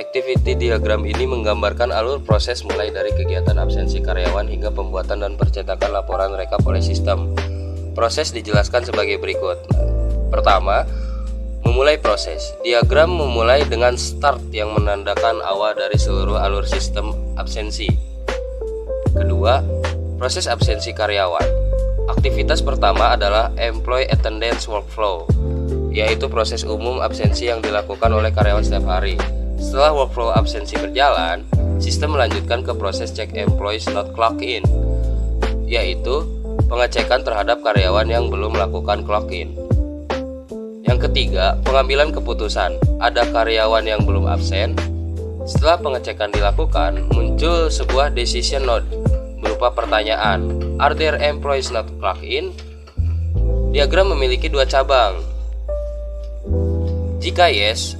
activity diagram ini menggambarkan alur proses mulai dari kegiatan absensi karyawan hingga pembuatan dan percetakan laporan rekap oleh sistem. Proses dijelaskan sebagai berikut. Pertama, memulai proses. Diagram memulai dengan start yang menandakan awal dari seluruh alur sistem absensi. Kedua, proses absensi karyawan. Aktivitas pertama adalah employee attendance workflow, yaitu proses umum absensi yang dilakukan oleh karyawan setiap hari. Setelah workflow absensi berjalan, sistem melanjutkan ke proses check employees not clock in, yaitu pengecekan terhadap karyawan yang belum melakukan clock in. Yang ketiga, pengambilan keputusan. Ada karyawan yang belum absen. Setelah pengecekan dilakukan, muncul sebuah decision note berupa pertanyaan, are there employees not clock in? Diagram memiliki dua cabang. Jika yes,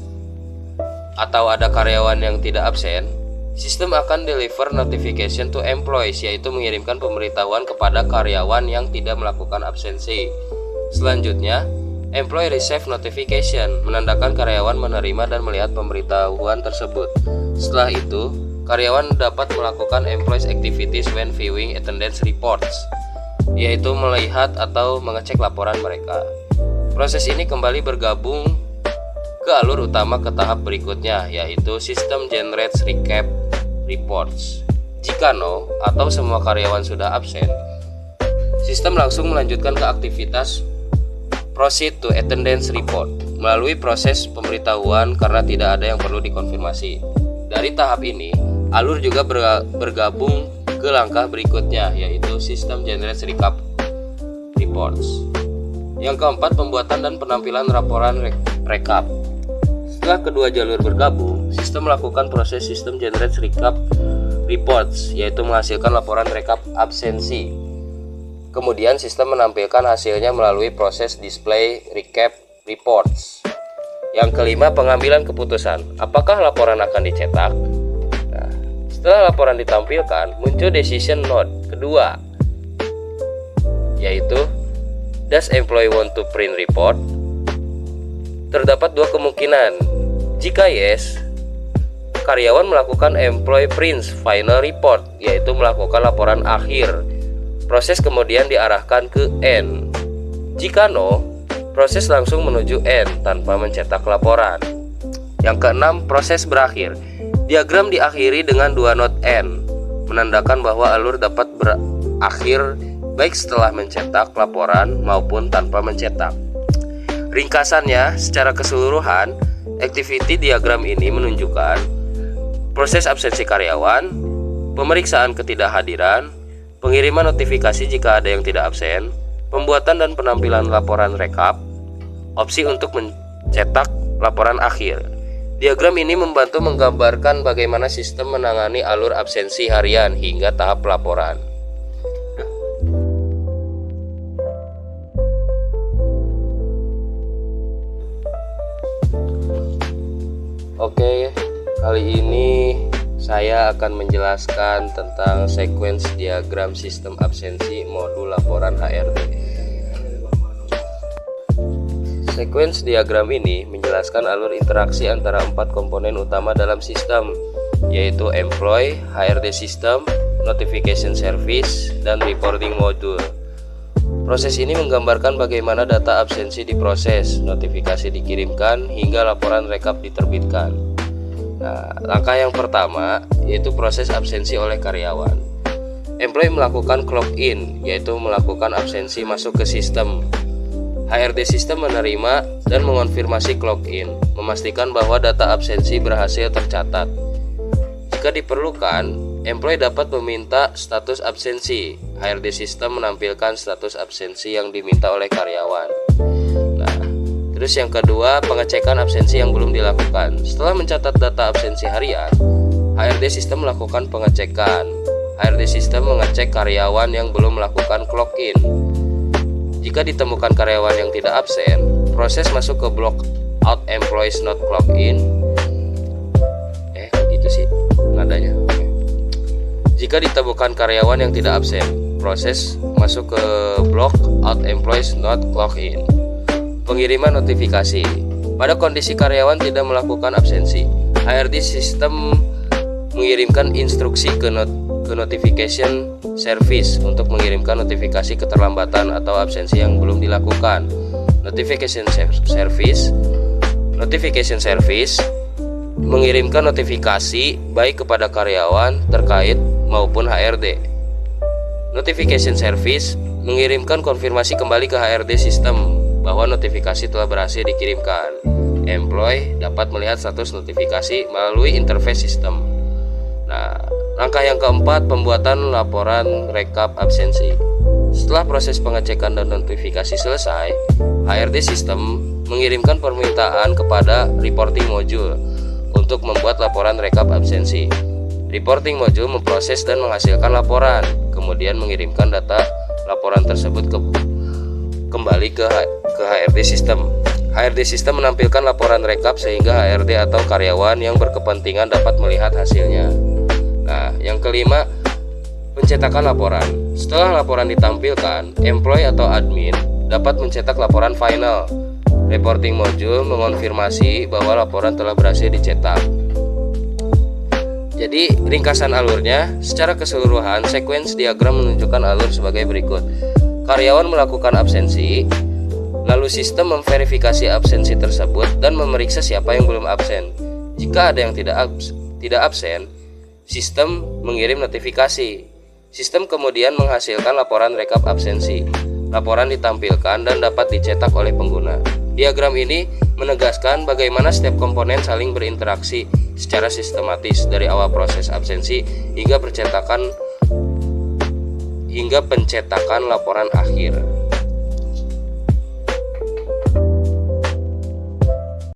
atau ada karyawan yang tidak absen, sistem akan deliver notification to employees, yaitu mengirimkan pemberitahuan kepada karyawan yang tidak melakukan absensi. Selanjutnya, employee receive notification, menandakan karyawan menerima dan melihat pemberitahuan tersebut. Setelah itu, karyawan dapat melakukan employees activities when viewing attendance reports, yaitu melihat atau mengecek laporan mereka. Proses ini kembali bergabung ke alur utama ke tahap berikutnya, yaitu System Generates Recap Reports. Jika no atau semua karyawan sudah absen, sistem langsung melanjutkan ke aktivitas Proceed to Attendance Report melalui proses pemberitahuan karena tidak ada yang perlu dikonfirmasi. Dari tahap ini, alur juga bergabung ke langkah berikutnya, yaitu System Generates Recap Reports. Yang keempat, pembuatan dan penampilan laporan rekap. Setelah kedua jalur bergabung, sistem melakukan proses System Generates Recap Reports, yaitu menghasilkan laporan rekap absensi. Kemudian sistem menampilkan hasilnya melalui proses Display Recap Reports. Yang kelima, pengambilan keputusan. Apakah laporan akan dicetak? Nah, setelah laporan ditampilkan, muncul decision note kedua, yaitu does employee want to print report? Terdapat dua kemungkinan. Jika yes, karyawan melakukan employee prints final report, yaitu melakukan laporan akhir. Proses kemudian diarahkan ke N. Jika no, proses langsung menuju N tanpa mencetak laporan. Yang keenam, proses berakhir. Diagram diakhiri dengan dua not N, menandakan bahwa alur dapat berakhir baik setelah mencetak laporan maupun tanpa mencetak. Ringkasannya, secara keseluruhan, activity diagram ini menunjukkan proses absensi karyawan, pemeriksaan ketidakhadiran, pengiriman notifikasi jika ada yang tidak absen, pembuatan dan penampilan laporan rekap, opsi untuk mencetak laporan akhir. Diagram ini membantu menggambarkan bagaimana sistem menangani alur absensi harian hingga tahap pelaporan. Oke, kali ini saya akan menjelaskan tentang sequence diagram sistem absensi modul laporan HRD. Sequence diagram ini menjelaskan alur interaksi antara empat komponen utama dalam sistem, yaitu employee, HRD system, notification service, dan reporting module. Proses ini menggambarkan bagaimana data absensi diproses, notifikasi dikirimkan, hingga laporan rekap diterbitkan. Nah, langkah yang pertama yaitu proses absensi oleh karyawan. Employee melakukan clock in, yaitu melakukan absensi masuk ke sistem. HRD system menerima dan mengonfirmasi clock in, memastikan bahwa data absensi berhasil tercatat. Jika diperlukan, employee dapat meminta status absensi. HRD system menampilkan status absensi yang diminta oleh karyawan. Nah, terus yang kedua, pengecekan absensi yang belum dilakukan. Setelah mencatat data absensi harian, HRD system melakukan pengecekan. HRD system mengecek karyawan yang belum melakukan clock in. Jika ditemukan karyawan yang tidak absen, proses masuk ke block out employees not clock in. Gitu sih nadanya. Jika ditemukan karyawan yang tidak absen, proses masuk ke block out employees not clock in. Pengiriman notifikasi. Pada kondisi karyawan tidak melakukan absensi, HRD sistem mengirimkan instruksi ke notification service untuk mengirimkan notifikasi keterlambatan atau absensi yang belum dilakukan. Notification service mengirimkan notifikasi baik kepada karyawan terkait maupun HRD. Notification service mengirimkan konfirmasi kembali ke HRD sistem bahwa notifikasi telah berhasil dikirimkan. Employee dapat melihat status notifikasi melalui interface sistem. Nah, langkah yang keempat, pembuatan laporan rekap absensi. Setelah proses pengecekan dan notifikasi selesai, HRD sistem mengirimkan permintaan kepada reporting module untuk membuat laporan rekap absensi. Reporting module memproses dan menghasilkan laporan, kemudian mengirimkan data laporan tersebut kembali ke HRD sistem. HRD sistem menampilkan laporan rekap sehingga HRD atau karyawan yang berkepentingan dapat melihat hasilnya. Nah, yang kelima, pencetakan laporan. Setelah laporan ditampilkan, employee atau admin dapat mencetak laporan final. Reporting module mengonfirmasi bahwa laporan telah berhasil dicetak. Jadi, ringkasan alurnya, secara keseluruhan, sequence diagram menunjukkan alur sebagai berikut. Karyawan melakukan absensi, lalu sistem memverifikasi absensi tersebut dan memeriksa siapa yang belum absen. Jika ada yang tidak absen, sistem mengirim notifikasi. Sistem kemudian menghasilkan laporan rekap absensi. Laporan ditampilkan dan dapat dicetak oleh pengguna. Diagram ini menegaskan bagaimana setiap komponen saling berinteraksi secara sistematis dari awal proses absensi hingga pencetakan laporan akhir.